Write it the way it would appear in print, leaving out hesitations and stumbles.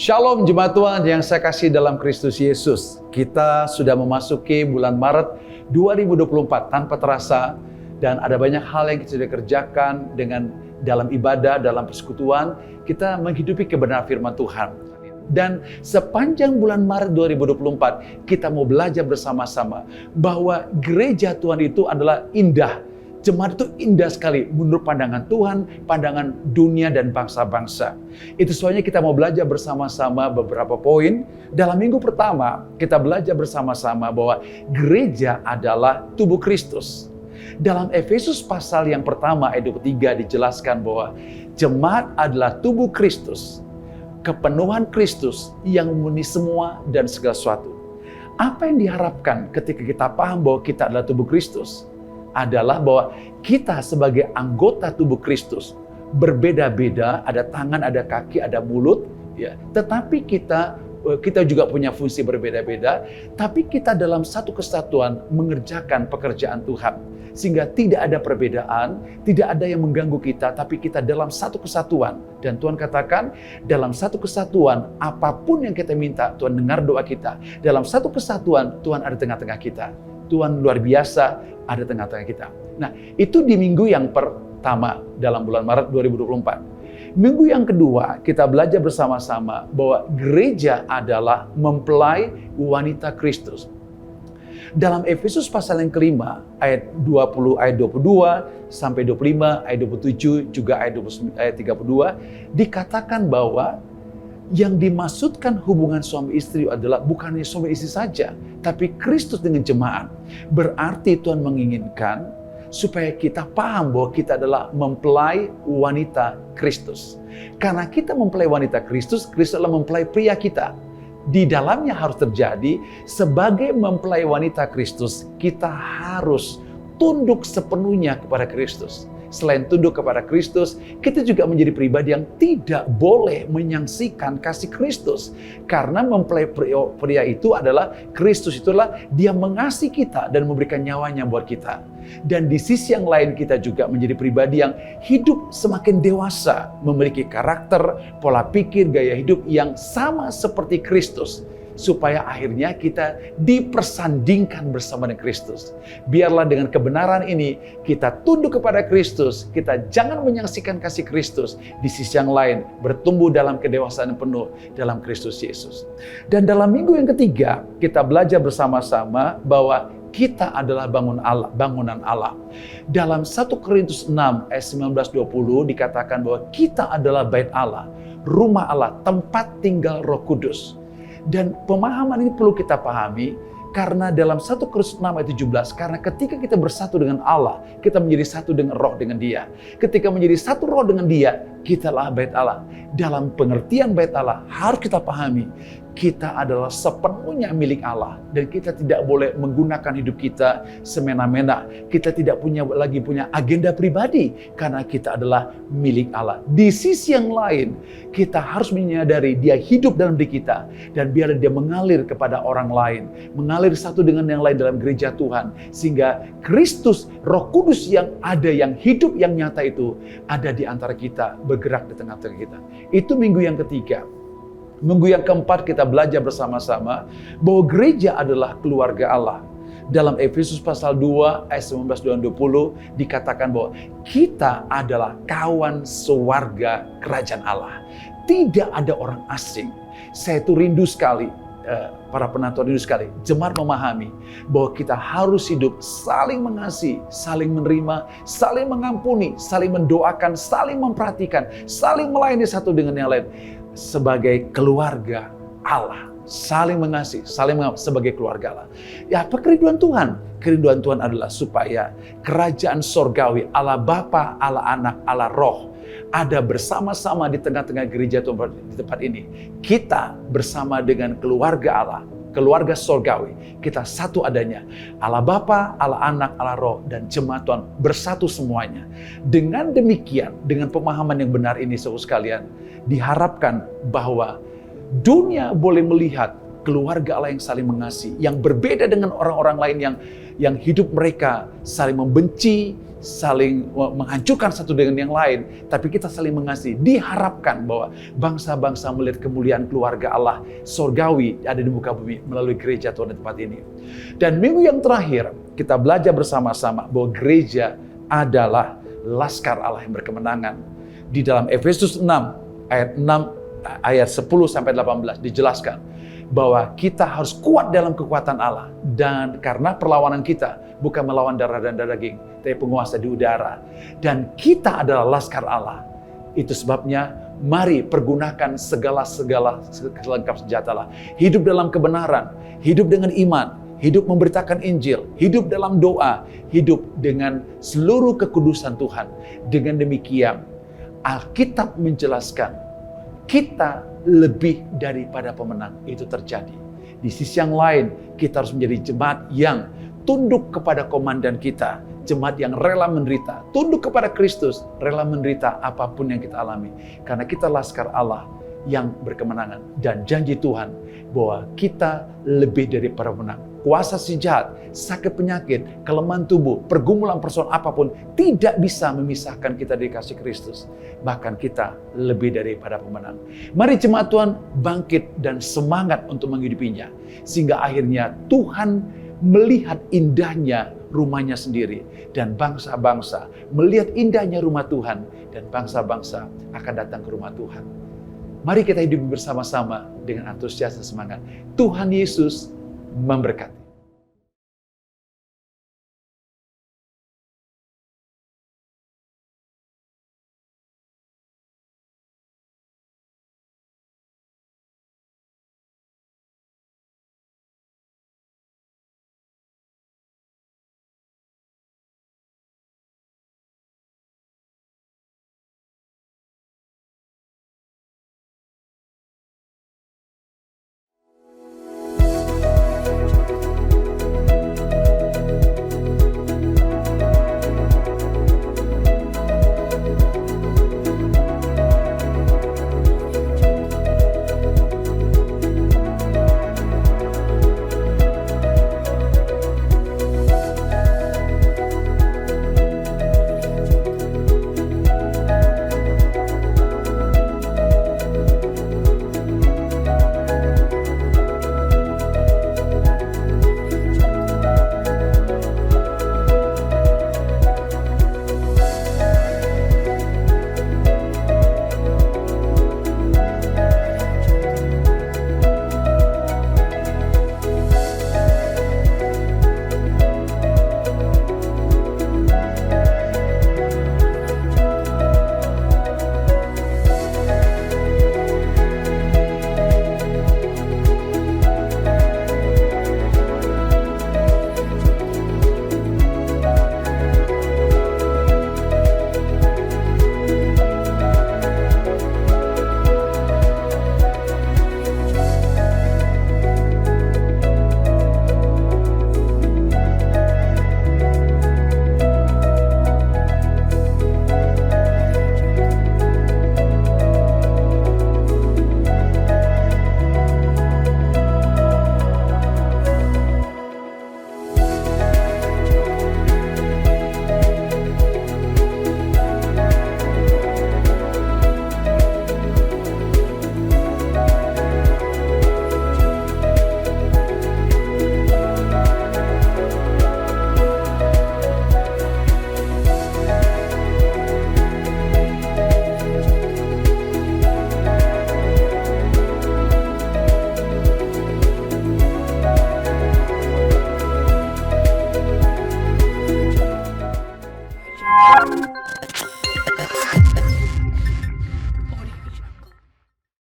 Shalom Jemaat Tuhan yang saya kasih dalam Kristus Yesus. Kita sudah memasuki bulan Maret 2024 tanpa terasa, dan ada banyak hal yang kita sudah kerjakan dengan dalam ibadah, dalam persekutuan, kita menghidupi kebenaran firman Tuhan. Dan sepanjang bulan Maret 2024, kita mau belajar bersama-sama bahwa gereja Tuhan itu adalah indah. Jemaat itu indah sekali menurut pandangan Tuhan, pandangan dunia dan bangsa-bangsa. Itu sebabnya kita mau belajar bersama-sama beberapa poin. Dalam minggu pertama, kita belajar bersama-sama bahwa gereja adalah tubuh Kristus. Dalam Efesus pasal yang pertama ayat 23 dijelaskan bahwa jemaat adalah tubuh Kristus, kepenuhan Kristus yang memenuhi semua dan segala sesuatu. Apa yang diharapkan ketika kita paham bahwa kita adalah tubuh Kristus? Adalah bahwa kita sebagai anggota tubuh Kristus berbeda-beda, ada tangan, ada kaki, ada mulut, ya. Tetapi kita juga punya fungsi berbeda-beda, tapi kita dalam satu kesatuan mengerjakan pekerjaan Tuhan. Sehingga tidak ada perbedaan, tidak ada yang mengganggu kita, tapi kita dalam satu kesatuan. Dan Tuhan katakan, dalam satu kesatuan, apapun yang kita minta, Tuhan dengar doa kita. Dalam satu kesatuan, Tuhan ada tengah-tengah kita. Tuhan luar biasa ada tengah-tengah kita. Nah, itu di minggu yang pertama dalam bulan Maret 2024. Minggu yang kedua, kita belajar bersama-sama bahwa gereja adalah mempelai wanita Kristus. Dalam Efesus pasal yang kelima, ayat 20, ayat 22, sampai 25, ayat 27, juga ayat 32, dikatakan bahwa yang dimaksudkan hubungan suami istri adalah bukannya suami istri saja, tapi Kristus dengan jemaat. Berarti Tuhan menginginkan supaya kita paham bahwa kita adalah mempelai wanita Kristus. Karena kita mempelai wanita Kristus, Kristus adalah mempelai pria kita. Di dalamnya harus terjadi, sebagai mempelai wanita Kristus, kita harus tunduk sepenuhnya kepada Kristus. Selain tunduk kepada Kristus, kita juga menjadi pribadi yang tidak boleh menyaksikan kasih Kristus. Karena mempelai pria itu adalah, Kristus itulah dia mengasihi kita dan memberikan nyawanya buat kita. Dan di sisi yang lain kita juga menjadi pribadi yang hidup semakin dewasa, memiliki karakter, pola pikir, gaya hidup yang sama seperti Kristus. Supaya akhirnya kita dipersandingkan bersama dengan Kristus. Biarlah dengan kebenaran ini kita tunduk kepada Kristus, kita jangan menyaksikan kasih Kristus. Di sisi yang lain bertumbuh dalam kedewasaan yang penuh dalam Kristus Yesus. Dan dalam minggu yang ketiga kita belajar bersama-sama bahwa kita adalah bangunan Allah. Dalam 1 Korintus 6 ayat 19-20 dikatakan bahwa kita adalah bait Allah, rumah Allah, tempat tinggal Roh Kudus. Dan pemahaman ini perlu kita pahami karena dalam 1 Korintus 6 ayat 17, karena ketika kita bersatu dengan Allah, kita menjadi satu dengan roh dengan Dia. Ketika menjadi satu roh dengan Dia, kitalah bait Allah. Dalam pengertian bait Allah harus kita pahami, kita adalah sepenuhnya milik Allah dan kita tidak boleh menggunakan hidup kita semena-mena. Kita tidak lagi punya agenda pribadi karena kita adalah milik Allah. Di sisi yang lain, kita harus menyadari Dia hidup dalam diri kita dan biar Dia mengalir kepada orang lain, mengalir satu dengan yang lain dalam gereja Tuhan, sehingga Kristus, Roh Kudus yang ada, yang hidup, yang nyata itu ada di antara kita, bergerak di tengah-tengah kita. Itu minggu yang ketiga. Minggu yang keempat kita belajar bersama-sama bahwa gereja adalah keluarga Allah. Dalam Efesus pasal 2 ayat 19 dan 20 dikatakan bahwa kita adalah kawan sewarga kerajaan Allah. Tidak ada orang asing. Saya itu rindu sekali, para penonton rindu sekali, jemaat memahami bahwa kita harus hidup saling mengasihi, saling menerima, saling mengampuni, saling mendoakan, saling memperhatikan, saling melayani satu dengan yang lain. Sebagai keluarga Allah, saling mengasihi, sebagai keluarga Allah. Ya, apa kerinduan Tuhan? Kerinduan Tuhan adalah supaya kerajaan sorgawi, Allah Bapa, Allah Anak, Allah Roh ada bersama-sama di tengah-tengah gereja Tuhan di tempat ini. Kita bersama dengan keluarga Allah, keluarga sorgawi, kita satu adanya. Allah Bapa, Allah Anak, Allah Roh, dan jemaat Tuhan bersatu semuanya. Dengan demikian, dengan pemahaman yang benar ini, saudara sekalian, diharapkan bahwa dunia boleh melihat keluarga Allah yang saling mengasihi, yang berbeda dengan orang-orang lain yang hidup mereka saling membenci, saling menghancurkan satu dengan yang lain, tapi kita saling mengasihi. Diharapkan bahwa bangsa-bangsa melihat kemuliaan keluarga Allah sorgawi ada di muka bumi melalui gereja Tuhan di tempat ini. Dan minggu yang terakhir kita belajar bersama-sama bahwa gereja adalah laskar Allah yang berkemenangan. Di dalam Efesus 6 ayat 10 sampai 18 dijelaskan bahwa kita harus kuat dalam kekuatan Allah, dan karena perlawanan kita bukan melawan darah dan daging, tapi penguasa di udara, dan kita adalah laskar Allah. Itu sebabnya mari pergunakan segala kelengkap senjata Allah. Hidup dalam kebenaran, hidup dengan iman, hidup memberitakan Injil, hidup dalam doa, hidup dengan seluruh kekudusan Tuhan. Dengan demikian Alkitab menjelaskan kita lebih daripada pemenang. Itu terjadi. Di sisi yang lain, kita harus menjadi jemaat yang tunduk kepada komandan kita. Jemaat yang rela menderita. Tunduk kepada Kristus, rela menderita apapun yang kita alami. Karena kita laskar Allah yang berkemenangan. Dan janji Tuhan bahwa kita lebih dari para pemenang. Kuasa si jahat, sakit penyakit, kelemahan tubuh, pergumulan persoalan apapun tidak bisa memisahkan kita dari kasih Kristus. Bahkan kita lebih daripada pemenang. Mari jemaat Tuhan bangkit dan semangat untuk menghidupinya. Sehingga akhirnya Tuhan melihat indahnya rumahnya sendiri. Dan bangsa-bangsa melihat indahnya rumah Tuhan. Dan bangsa-bangsa akan datang ke rumah Tuhan. Mari kita hidup bersama-sama dengan antusias dan semangat. Tuhan Yesus memberkati.